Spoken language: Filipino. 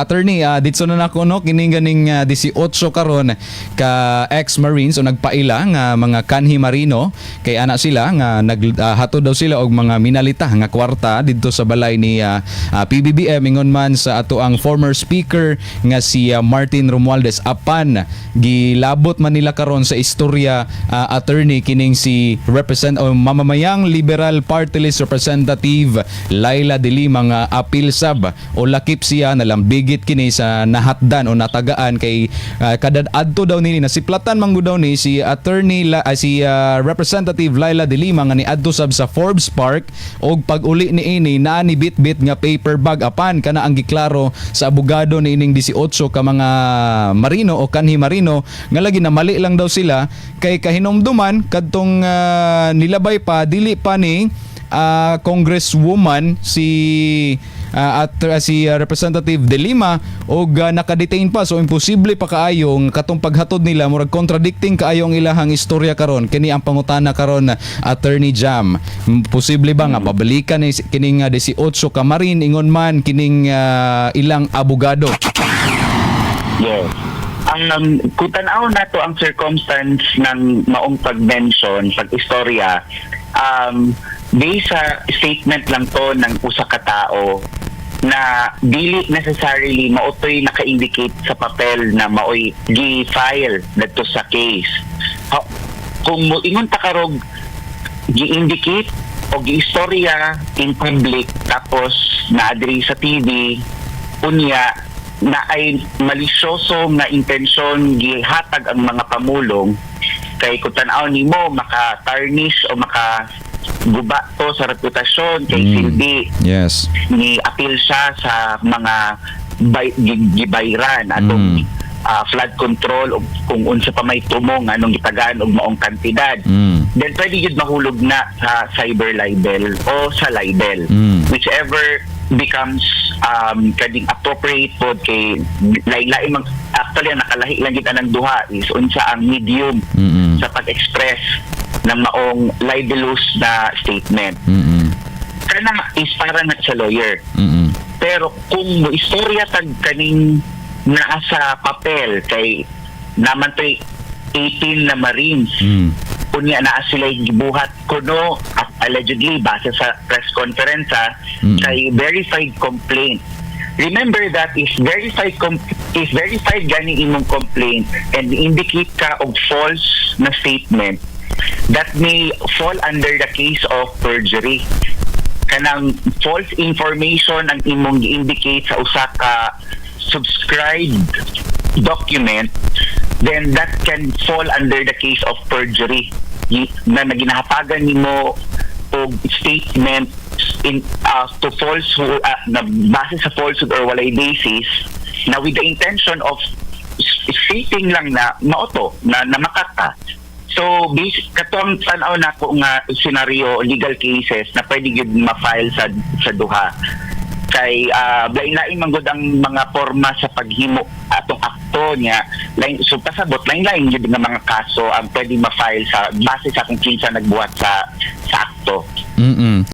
Attorney, ditso na nako no kining ganing 18 karon ka ex-marines o nagpaila nga mga kanhi marino kay ana sila nga naghatod daw sila og mga minalita nga kwarta didto sa balay ni PBBM ingon man sa ato ang former speaker nga si Martin Romualdez apan gilabot man nila karon sa istorya attorney kining si mamamayang Liberal Party List Representative Laila de Lima nga apil sab o lakip siya na bigit kini sa nahatdan o natagaan kay kadad adto daw nini nasiplatan man gud daw ni si Representative Laila de Lima nga niadto sab sa Forbes Park og pag-uli niini naa ni bit-bit nga paper bag apan kana ang giklaro sa abogado niining 18 ka mga marino o kanhi marino nga lagi na mali lang daw sila kay kahinomduman kadtong nilabay pa dili pa ni Congresswoman si Representative De Lima og nakadetain pa so imposible pa kaayong katong paghatod nila murag contradicting kaayong ilahang istorya karon kini ang pangutana karon Attorney Jam posible ba nga pabalikan ni kining 18 ka marin ingon man kining ilang abogado? Yes. Ang kutanaw nato ang circumstance ng maong pag-mention, pag-istorya, based sa statement lang to ng usa ka tao na dili necessarily maotoy naka-indicate sa papel na maoy gi-file dito sa case. Kung moingon ta karog gi-indicate o gi-istorya in public tapos naadri sa TV unya na ay malisyoso nga intensyon gihatag ang mga pamulong kay kung tanaw nimo maka-tarnish o guba to sa reputasyon kay silbi. Yes. Ni appeal siya sa mga gibayran atong flood control o kung unsa pa may tumong anong gitagaan og maong kantidad. Then pwede yun mahulog na sa cyber libel o sa libel. Whichever becomes kading appropriate po kay lain actually nakalahi lang gid anang duha is unsa ang medium sa pag-express ng maong libelous na statement. Kana is para na sa lawyer. Pero kung mo istorya tag kaning naa sa papel kay naman to'y 18 na Marines unya naa sila gibuhat kuno allegedly base sa press conference kay verified complaint. Remember that is verified gani imong complaint and indicate ka og false na statement that may fall under the case of perjury. Kanang false information ang imong gi-indicate sa usa ka subscribed document, then that can fall under the case of perjury na naginahapagan nimo og statement to falsehood na base sa falsehood or walay basis na with the intention of stating lang na maoto na makata. So katong tanaw na ko nga scenario legal cases na pwede gyud ma-file sa duha kay lain-lain man gud ang mga forma sa paghimo atong akto niya lain so pasabot lain-lain gyud nga mga kaso ang pwede ma-file sa base sa kung kinsa nagbuhat sa akto.